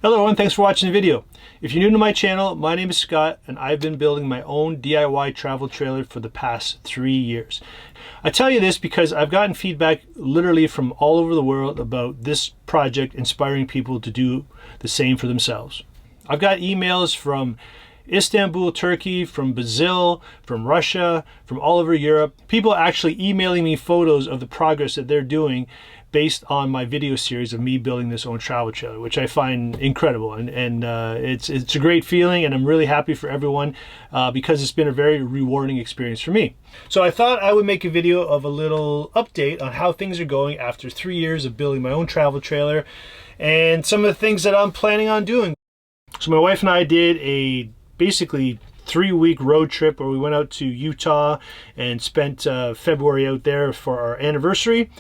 Hello everyone, thanks for watching the video. If you're new to my channel, my name is Scott and I've been building my own DIY travel trailer for the past 3 years. I tell you this because I've gotten feedback literally from all over the world about this project inspiring people to do the same for themselves. I've got emails from Istanbul, Turkey, from Brazil, from Russia, from all over Europe. People actually emailing me photos of the progress that they're doing based on my video series of me building this own travel trailer, which I find incredible. And it's a great feeling, and I'm really happy for everyone because it's been a very rewarding experience for me. So I thought I would make a video of a little update on how things are going after 3 years of building my own travel trailer and some of the things that I'm planning on doing. So my wife and I did a basically 3-week road trip where we went out to Utah and spent February out there for our anniversary.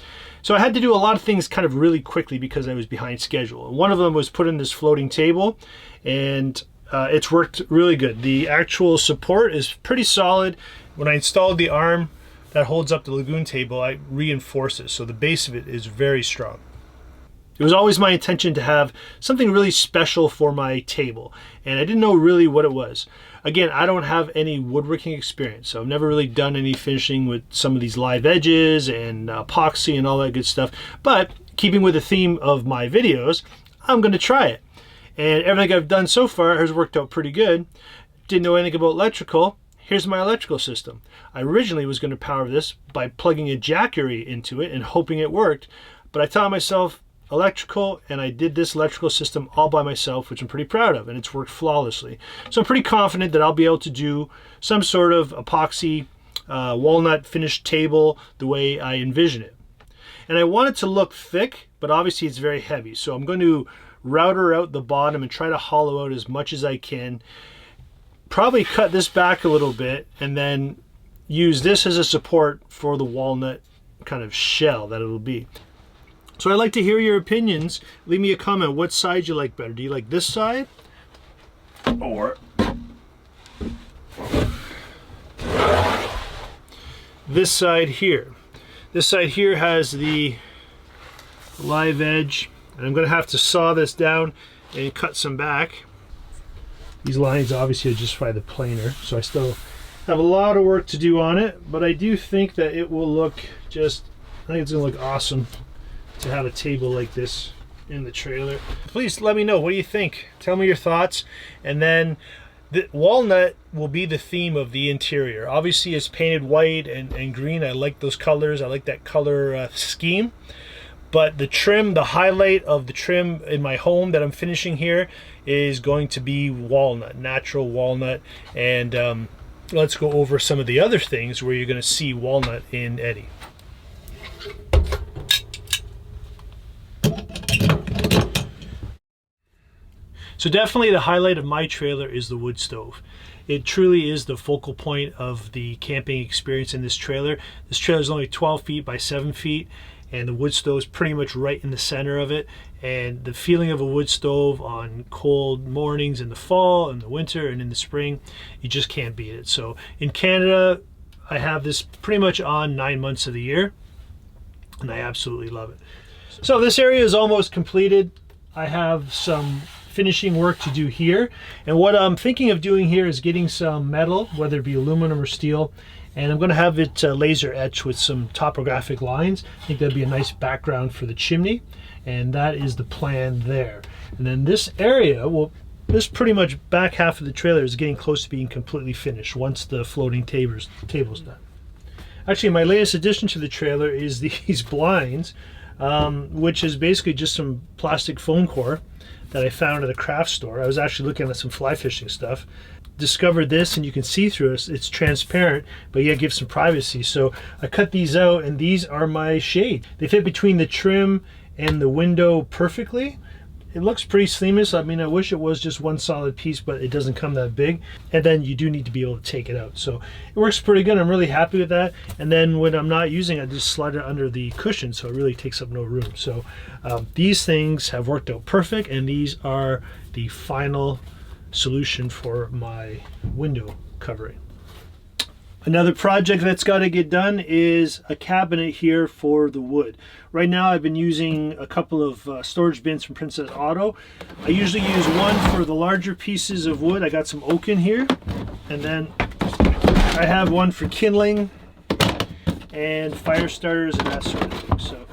So I had to do a lot of things kind of really quickly because I was behind schedule. One of them was put in this floating table, and it's worked really good. The actual support is pretty solid. When I installed the arm that holds up the lagoon table, I reinforced it, so the base of it is very strong. It was always my intention to have something really special for my table, and I didn't know really what it was. Again, I don't have any woodworking experience, so I've never really done any finishing with some of these live edges and epoxy and all that good stuff. But keeping with the theme of my videos, I'm going to try it. And everything I've done so far has worked out pretty good. Didn't know anything about electrical. Here's my electrical system. I originally was going to power this by plugging a Jackery into it and hoping it worked, but I taught myself electrical, and I did this electrical system all by myself, which I'm pretty proud of, and it's worked flawlessly. So I'm pretty confident that I'll be able to do some sort of epoxy walnut finished table the way I envision it. And I want it to look thick, but obviously it's very heavy, so I'm going to router out the bottom and try to hollow out as much as I can. Probably cut this back a little bit and then use this as a support for the walnut kind of shell that it'll be. So I'd like to hear your opinions. Leave me a comment. What side you like better? Do you like this side? Or this side here? This side here has the live edge, and I'm going to have to saw this down and cut some back. These lines obviously are just by the planer, so I still have a lot of work to do on it, but I do think that it will look just, I think it's going to look awesome to have a table like this in the trailer. Please let me know, what do you think? Tell me your thoughts. And then the walnut will be the theme of the interior. Obviously it's painted white and green. I like those colors. I like that color scheme. But the trim, the highlight of the trim in my home that I'm finishing here is going to be walnut, natural walnut. And let's go over some of the other things where you're going to see walnut in Eddie. So definitely the highlight of my trailer is the wood stove. It truly is the focal point of the camping experience in this trailer. This trailer is only 12 feet by 7 feet, and the wood stove is pretty much right in the center of it. And the feeling of a wood stove on cold mornings in the fall, in the winter, and in the spring, you just can't beat it. So in Canada, I have this pretty much on 9 months of the year, and I absolutely love it. So this area is almost completed. I have some finishing work to do here, and what I'm thinking of doing here is getting some metal, whether it be aluminum or steel, and I'm going to have it laser etched with some topographic lines. I think that'd be a nice background for the chimney, and that is the plan there. And then this area, well, this pretty much back half of the trailer is getting close to being completely finished once the floating table's done. Actually, my latest addition to the trailer is these blinds, which is basically just some plastic foam core that I found at a craft store. I was actually looking at some fly fishing stuff, discovered this, and you can see through it. It's transparent, but yet gives some privacy. So I cut these out, and these are my shade. They fit between the trim and the window perfectly. It looks pretty seamless. I mean, I wish it was just one solid piece, but it doesn't come that big. And then you do need to be able to take it out. So it works pretty good. I'm really happy with that. And then when I'm not using it, I just slide it under the cushion, so it really takes up no room. So these things have worked out perfect, and these are the final solution for my window covering. Another project that's got to get done is a cabinet here for the wood. Right now I've been using a couple of storage bins from Princess Auto. I usually use one for the larger pieces of wood. I got some oak in here, and then I have one for kindling and fire starters and that sort of thing. So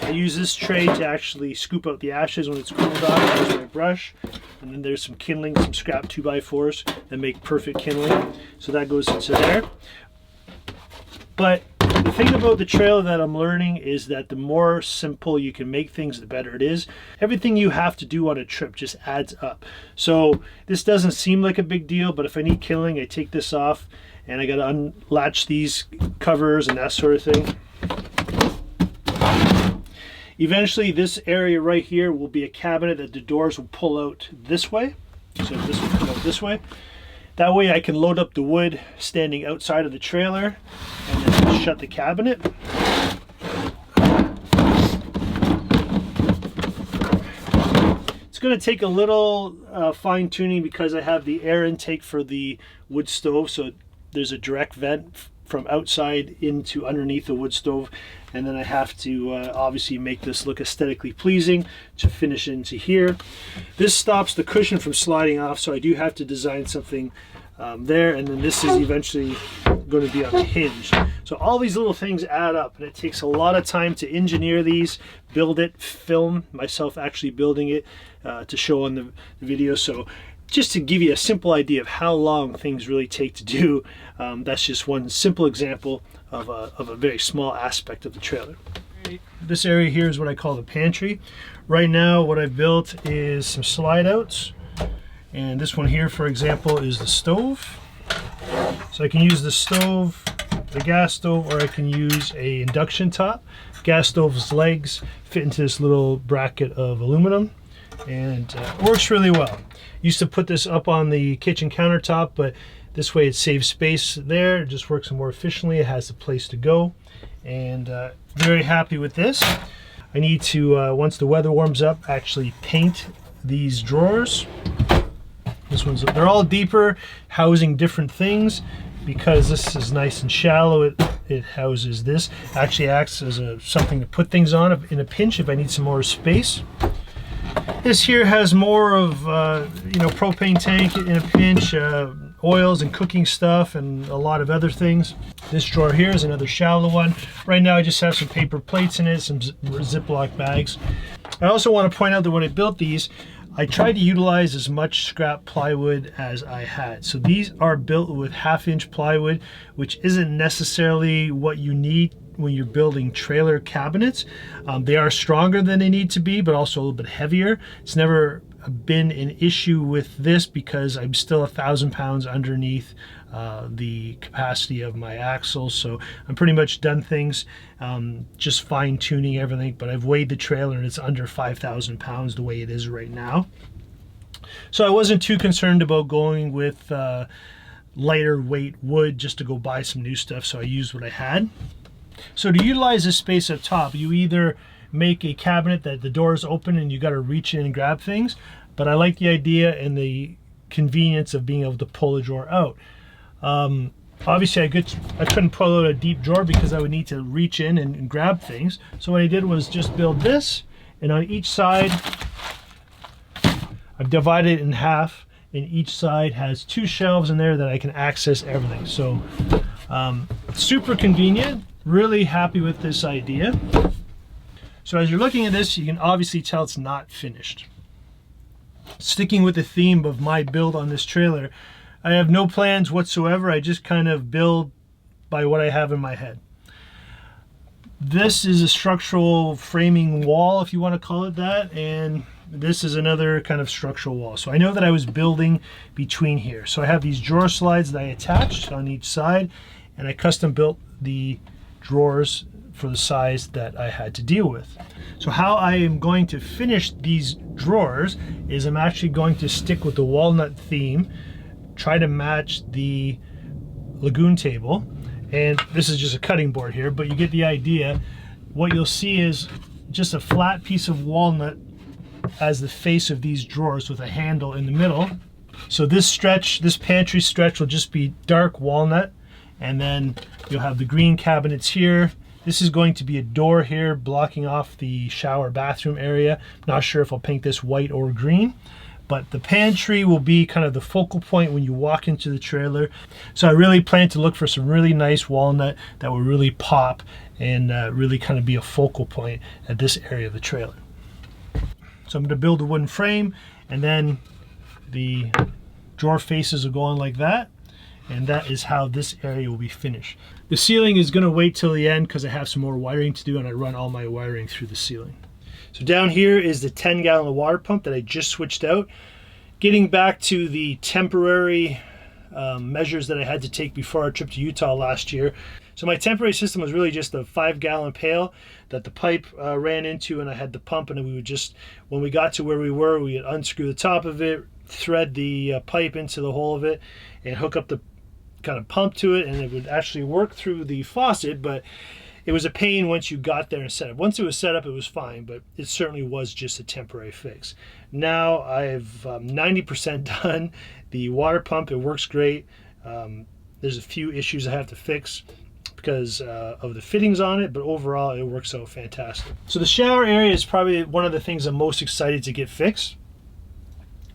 I use this tray to actually scoop out the ashes when it's cooled off. There's my brush, and then there's some kindling, some scrap 2x4s that make perfect kindling. So that goes into there. But the thing about the trailer that I'm learning is that the more simple you can make things, the better it is. Everything you have to do on a trip just adds up. So this doesn't seem like a big deal, but if I need kindling, I take this off and I got to unlatch these covers and that sort of thing. Eventually this area right here will be a cabinet that the doors will pull out this way. So this will come out this way. That way I can load up the wood standing outside of the trailer and then shut the cabinet. It's going to take a little fine tuning because I have the air intake for the wood stove. So there's a direct vent from outside into underneath the wood stove, and then I have to obviously make this look aesthetically pleasing to finish into here. This stops the cushion from sliding off, so I do have to design something there, and then this is eventually going to be on a hinge. So all these little things add up, and it takes a lot of time to engineer these, build it, film myself actually building it to show on the video. So just to give you a simple idea of how long things really take to do, that's just one simple example of a very small aspect of the trailer. This area here is what I call the pantry. Right now what I've built is some slide outs, and this one here, for example, is the stove. So I can use the stove, the gas stove, or I can use a induction top. Gas stove's legs fit into this little bracket of aluminum, and it works really well. Used to put this up on the kitchen countertop, but this way it saves space there. It just works more efficiently. It has a place to go, and very happy with this. I need to, once the weather warms up, actually paint these drawers. They're all deeper, housing different things. Because this is nice and shallow, it houses this. Actually acts as something to put things on in a pinch if I need some more space. This here has more of, propane tank in a pinch, oils and cooking stuff, and a lot of other things. This drawer here is another shallow one. Right now I just have some paper plates in it, some Ziploc bags. I also want to point out that when I built these, I tried to utilize as much scrap plywood as I had. So these are built with 1/2-inch plywood, which isn't necessarily what you need when you're building trailer cabinets. They are stronger than they need to be, but also a little bit heavier. It's never been an issue with this because I'm still 1,000 pounds underneath the capacity of my axles, so I'm pretty much done things, just fine tuning everything. But I've weighed the trailer and it's under 5,000 pounds the way it is right now. So I wasn't too concerned about going with lighter weight wood just to go buy some new stuff, so I used what I had. So to utilize this space up top, you either make a cabinet that the door is open and you got to reach in and grab things, but I like the idea and the convenience of being able to pull a drawer out. Obviously I couldn't pull out a deep drawer because I would need to reach in and grab things. So what I did was just build this, and on each side I've divided it in half, and each side has 2 shelves in there that I can access everything. So super convenient, really happy with this idea. So as you're looking at this, you can obviously tell it's not finished. Sticking with the theme of my build on this trailer, I have no plans whatsoever. I just kind of build by what I have in my head. This is a structural framing wall, if you want to call it that, and this is another kind of structural wall. So I know that I was building between here. So I have these drawer slides that I attached on each side, and I custom built the drawers for the size that I had to deal with. So how I am going to finish these drawers is I'm actually going to stick with the walnut theme, try to match the lagoon table, and this is just a cutting board here, but you get the idea. What you'll see is just a flat piece of walnut as the face of these drawers with a handle in the middle. So this stretch, this pantry stretch, will just be dark walnut, And then you'll have the green cabinets here. This is going to be a door here blocking off the shower bathroom area. Not sure if I'll paint this white or green, but the pantry will be kind of the focal point when you walk into the trailer. So I really plan to look for some really nice walnut that will really pop and really kind of be a focal point at this area of the trailer. So I'm going to build a wooden frame, and then the drawer faces will go on like that. And that is how this area will be finished. The ceiling is going to wait till the end because I have some more wiring to do, and I run all my wiring through the ceiling. So down here is the 10-gallon water pump that I just switched out. Getting back to the temporary measures that I had to take before our trip to Utah last year. So my temporary system was really just a 5-gallon pail that the pipe ran into, and I had the pump, and we would just, when we got to where we were, we would unscrew the top of it, thread the pipe into the hole of it, and hook up the kind of pump to it, and it would actually work through the faucet. But it was a pain once you got there and set up. Once it was set up, it was fine, but it certainly was just a temporary fix. Now I've 90% done the water pump. It works great. There's a few issues I have to fix because of the fittings on it, but overall it works out fantastic. So the shower area is probably one of the things I'm most excited to get fixed.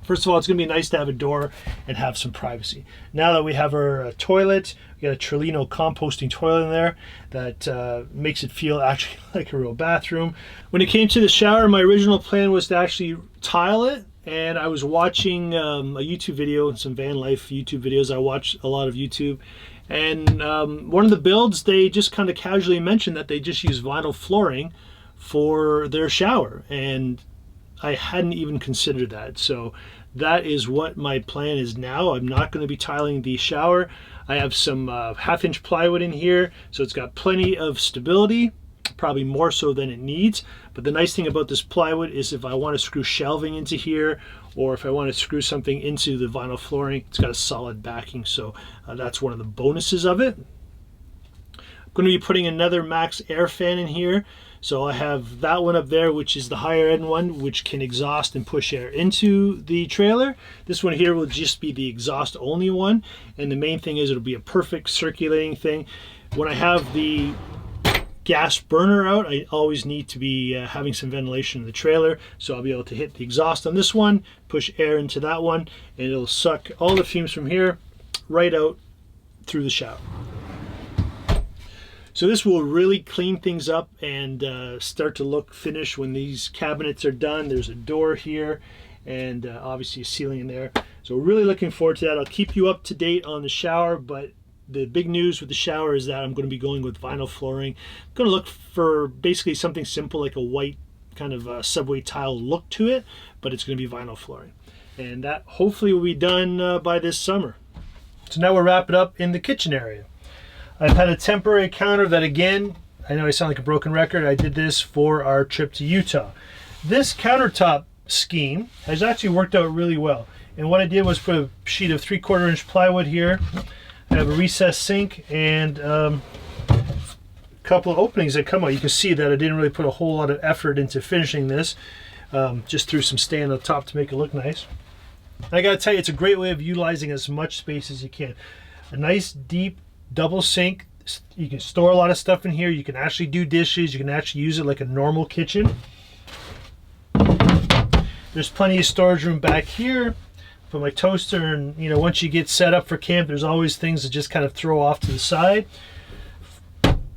First of all, it's going to be nice to have a door and have some privacy. Now that we have our toilet, we got a Drenalin composting toilet in there that makes it feel actually like a real bathroom. When it came to the shower, my original plan was to actually tile it. And I was watching a YouTube video and some van life YouTube videos. I watch a lot of YouTube. And one of the builds, they just kind of casually mentioned that they just use vinyl flooring for their shower. And I hadn't even considered that. So that is what my plan is now. I'm not going to be tiling the shower. I have some 1/2-inch plywood in here, so it's got plenty of stability, probably more so than it needs. But the nice thing about this plywood is if I want to screw shelving into here, or if I want to screw something into the vinyl flooring, it's got a solid backing. So that's one of the bonuses of it. I'm going to be putting another max air fan in here. So I have that one up there, which is the higher end one, which can exhaust and push air into the trailer. This one here will just be the exhaust only one. And the main thing is it'll be a perfect circulating thing. When I have the gas burner out, I always need to be having some ventilation in the trailer. So I'll be able to hit the exhaust on this one, push air into that one, and it'll suck all the fumes from here right out through the shower. So this will really clean things up and start to look finished when these cabinets are done. There's a door here and obviously a ceiling in there. So we're really looking forward to that. I'll keep you up to date on the shower, but the big news with the shower is that I'm going to be going with vinyl flooring. I'm going to look for basically something simple like a white kind of subway tile look to it, but it's going to be vinyl flooring. And that hopefully will be done by this summer. So now we'll wrap it up in the kitchen area. I've had a temporary counter that, again, I know I sound like a broken record. I did this for our trip to Utah. This countertop scheme has actually worked out really well. And what I did was put a sheet of 3/4 inch plywood here. I have a recessed sink and a couple of openings that come out. You can see that I didn't really put a whole lot of effort into finishing this. Just threw some stain on the top to make it look nice. And I gotta tell you, it's a great way of utilizing as much space as you can. A nice deep double sink. You can store a lot of stuff in here. You can actually do dishes. You can actually use it like a normal kitchen. There's plenty of storage room back here for my toaster, and you know, once you get set up for camp, there's always things to just kind of throw off to the side.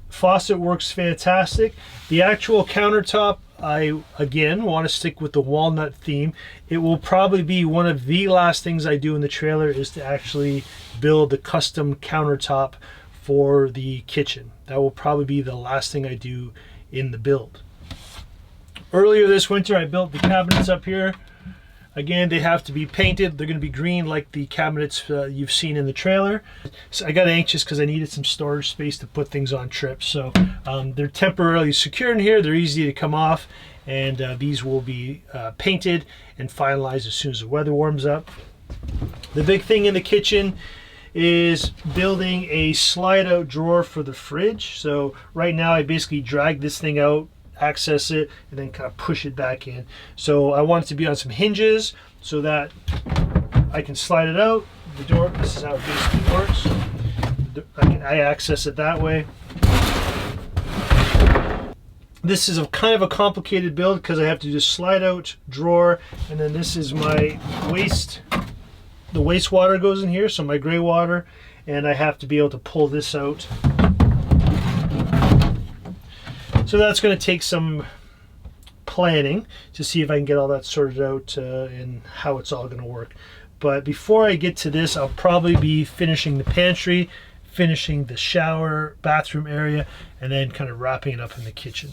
Faucet works fantastic. The actual countertop, I again want to stick with the walnut theme. It will probably be one of the last things I do in the trailer is to actually build the custom countertop for the kitchen. That will probably be the last thing I do in the build. Earlier this winter I built the cabinets up here. Again, they have to be painted. They're going to be green like the cabinets you've seen in the trailer. So I got anxious because I needed some storage space to put things on trips. So they're temporarily secure in here. They're easy to come off. And these will be painted and finalized as soon as the weather warms up. The big thing in the kitchen is building a slide out drawer for the fridge. So right now I basically drag this thing out, access it, and then kind of push it back in. So I want it to be on some hinges so that I can slide it out. The door, this is how it basically works. I access it that way. This is a kind of a complicated build because I have to just slide out drawer, and then this is my waste. The wastewater goes in here, so my gray water, and I have to be able to pull this out. So that's going to take some planning to see if I can get all that sorted out and how it's all going to work. But before I get to this, I'll probably be finishing the pantry, finishing the shower, bathroom area, and then kind of wrapping it up in the kitchen.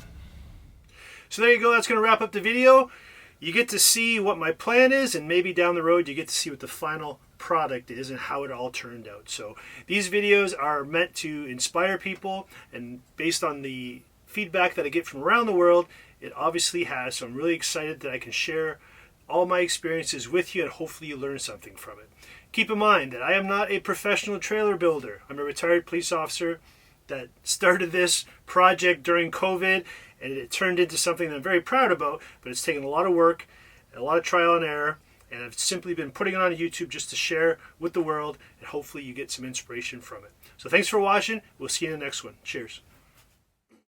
So there you go, that's going to wrap up the video. You get to see what my plan is, and maybe down the road you get to see what the final product is and how it all turned out. So these videos are meant to inspire people, and based on the feedback that I get from around the world, it obviously has. So I'm really excited that I can share all my experiences with you, and hopefully you learn something from it. Keep in mind that I am not a professional trailer builder. I'm a retired police officer that started this project during COVID, and it turned into something that I'm very proud about, but it's taken a lot of work, a lot of trial and error, and I've simply been putting it on YouTube just to share with the world, and hopefully you get some inspiration from it. So thanks for watching. We'll see you in the next one. Cheers.